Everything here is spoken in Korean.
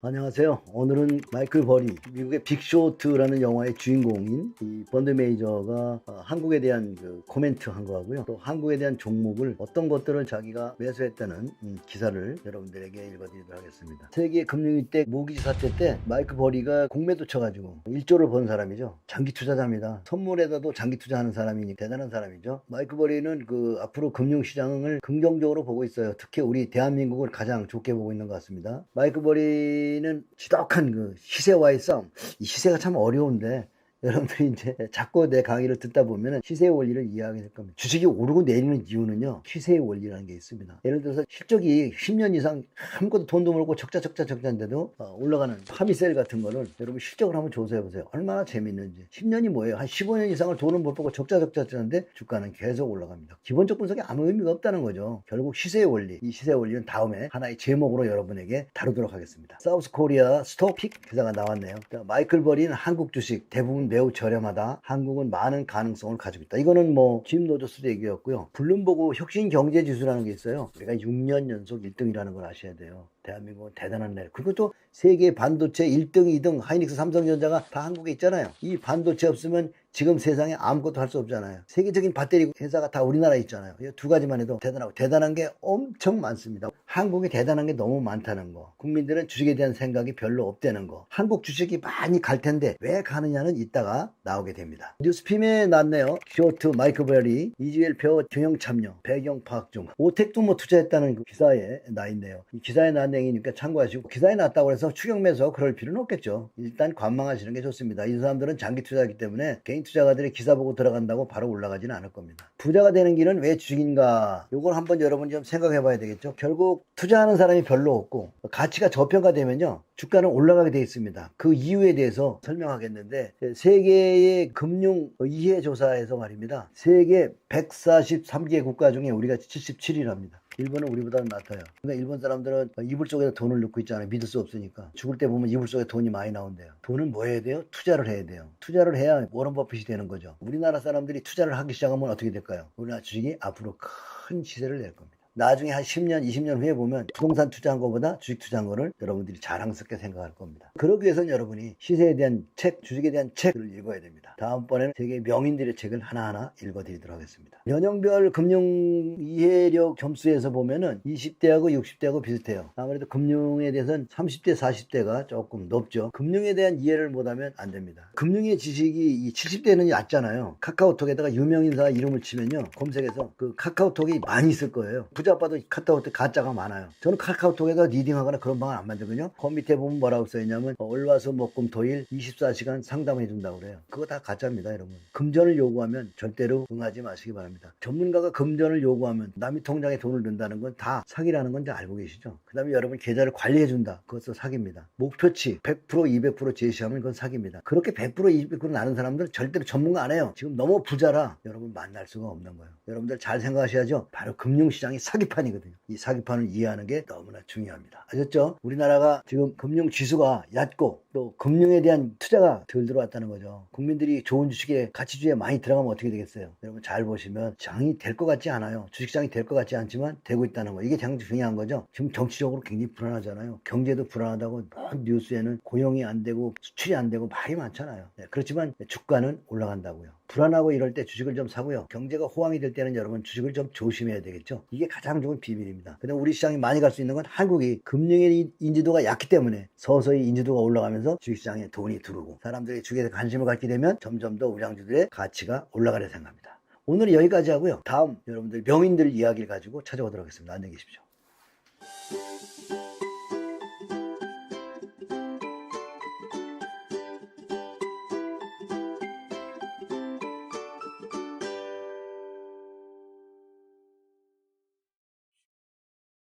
안녕하세요. 오늘은 마이클 버리, 미국의 빅쇼트라는 영화의 주인공인 이 펀드 메이저가 한국에 대한 코멘트 한 거하고요. 또 한국에 대한 종목을 어떤 것들을 자기가 매수했다는 기사를 여러분들에게 읽어드리도록 하겠습니다. 세계 금융위 때 모기지 사태 때 마이클 버리가 공매도 쳐가지고 1조를 번 사람이죠. 장기 투자자입니다. 선물에다도 장기 투자하는 사람이니 대단한 사람이죠. 마이클 버리는 앞으로 금융시장을 긍정적으로 보고 있어요. 특히 우리 대한민국을 가장 좋게 보고 있는 것 같습니다. 마이클 버리 는 지독한 시세와의 싸움. 이 시세가 참 어려운데 여러분들이 이제 자꾸 내 강의를 듣다 보면 시세의 원리를 이해하게 될 겁니다. 주식이 오르고 내리는 이유는요, 시세의 원리라는 게 있습니다. 예를 들어서 실적이 10년 이상 아무것도 돈도 벌고 적자인데도 올라가는 파미셀 같은 거를 여러분 실적을 한번 조사해 보세요. 얼마나 재밌는지. 10년이 뭐예요? 한 15년 이상을 돈을 못 벌고 적자인데 주가는 계속 올라갑니다. 기본적 분석이 아무 의미가 없다는 거죠. 결국 시세의 원리. 이 시세의 원리는 다음에 하나의 제목으로 여러분에게 다루도록 하겠습니다. 사우스 코리아 스토픽 기사가 나왔네요. 마이클 버리는 한국 주식 대부분 매우 저렴하다. 한국은 많은 가능성을 가지고 있다. 이거는 짐 로저스도 얘기였고요. 블룸버그 혁신경제지수라는 게 있어요. 우리가 6년 연속 1등이라는 걸 아셔야 돼요. 대한민국은 대단한 나라. 그리고 또 세계 반도체 1등, 2등 하이닉스, 삼성전자가 다 한국에 있잖아요. 이 반도체 없으면 지금 세상에 아무것도 할 수 없잖아요. 세계적인 배터리 회사가 다 우리나라에 있잖아요. 이 두 가지만 해도 대단하고, 대단한 게 엄청 많습니다. 한국이 대단한 게 너무 많다는 거, 국민들은 주식에 대한 생각이 별로 없다는 거, 한국 주식이 많이 갈 텐데 왜 가느냐는 이따가 나오게 됩니다. 뉴스핌에 났네요. 쇼트 마이클 버리, 이주일표 경영 참여, 배경 파악 중, 오텍도 투자했다는 기사에 나 있네요. 이 기사에 난 내용이니까 참고하시고, 기사에 났다고 해서 추격 매수 그럴 필요는 없겠죠. 일단 관망하시는 게 좋습니다. 이 사람들은 장기 투자하기 때문에 개인 투자가들이 기사 보고 들어간다고 바로 올라가지는 않을 겁니다. 부자가 되는 길은 왜 주식인가? 이걸 한번 여러분 좀 생각해 봐야 되겠죠. 결국 투자하는 사람이 별로 없고 가치가 저평가되면요, 주가는 올라가게 되어 있습니다. 그 이유에 대해서 설명하겠는데, 세계의 금융 이해 조사에서 말입니다. 세계 143개 국가 중에 우리가 77위랍니다. 일본은 우리보다는 낮아요. 그러니까 일본 사람들은 이불 속에 돈을 넣고 있잖아요. 믿을 수 없으니까. 죽을 때 보면 이불 속에 돈이 많이 나온대요. 돈은 뭐 해야 돼요? 투자를 해야 돼요. 투자를 해야 워런 버핏이 되는 거죠. 우리나라 사람들이 투자를 하기 시작하면 어떻게 될까요? 우리나라 주식이 앞으로 큰 시세를 낼 겁니다. 나중에 한 10년, 20년 후에 보면 부동산 투자한 것보다 주식 투자한 거를 여러분들이 자랑스럽게 생각할 겁니다. 그러기 위해서는 여러분이 시세에 대한 책, 주식에 대한 책을 읽어야 됩니다. 다음번에는 세계 명인들의 책을 하나하나 읽어드리도록 하겠습니다. 연령별 금융 이해력 점수에서 보면은 20대하고 60대하고 비슷해요. 아무래도 금융에 대해서는 30대, 40대가 조금 높죠. 금융에 대한 이해를 못하면 안 됩니다. 금융의 지식이 이 70대는 얕잖아요. 카카오톡에다가 유명인사 이름을 치면요, 검색해서 그 카카오톡이 많이 있을 거예요. 부자빠도 카카오톡 가짜가 많아요. 저는 카카오톡에다 리딩하거나 그런 방을 안 만들거든요. 그 밑에 보면 뭐라고 써있냐면 월화수목금토일 24시간 상담해 준다고 그래요. 그거 다 가짜입니다, 여러분. 금전을 요구하면 절대로 응하지 마시기 바랍니다. 전문가가 금전을 요구하면 남의 통장에 돈을 넣는다는 건 다 사기라는 건 다 알고 계시죠? 그 다음에 여러분 계좌를 관리해 준다, 그것도 사기입니다. 목표치 100%, 200% 제시하면 그건 사기입니다. 그렇게 100%, 200% 나는 사람들은 절대로 전문가 안 해요. 지금 너무 부자라 여러분 만날 수가 없는 거예요. 여러분들 잘 생각하셔야죠. 바로 금융시장이 사기판이거든요. 이 사기판을 이해하는 게 너무나 중요합니다. 아셨죠? 우리나라가 지금 금융 지수가 얕고 또 금융에 대한 투자가 덜 들어왔다는 거죠. 국민들이 좋은 주식에 가치주에 많이 들어가면 어떻게 되겠어요? 여러분 잘 보시면 장이 될 것 같지 않아요. 주식장이 될 것 같지 않지만 되고 있다는 거. 이게 가장 중요한 거죠. 지금 정치적으로 굉장히 불안하잖아요. 경제도 불안하다고 뉴스에는 고용이 안 되고 수출이 안 되고 말이 많잖아요. 그렇지만 주가는 올라간다고요. 불안하고 이럴 때 주식을 좀 사고요. 경제가 호황이 될 때는 여러분 주식을 좀 조심해야 되겠죠. 이게 가장 좋은 비밀입니다. 근데 우리 시장이 많이 갈 수 있는 건 한국이 금융의 인지도가 얕기 때문에 서서히 인지도가 올라가면서 주식시장에 돈이 들어오고 사람들이 주식에 관심을 갖게 되면 점점 더 우량주들의 가치가 올라가려 생각합니다. 오늘은 여기까지 하고요. 다음 여러분들 명인들 이야기를 가지고 찾아오도록 하겠습니다. 안녕히 계십시오.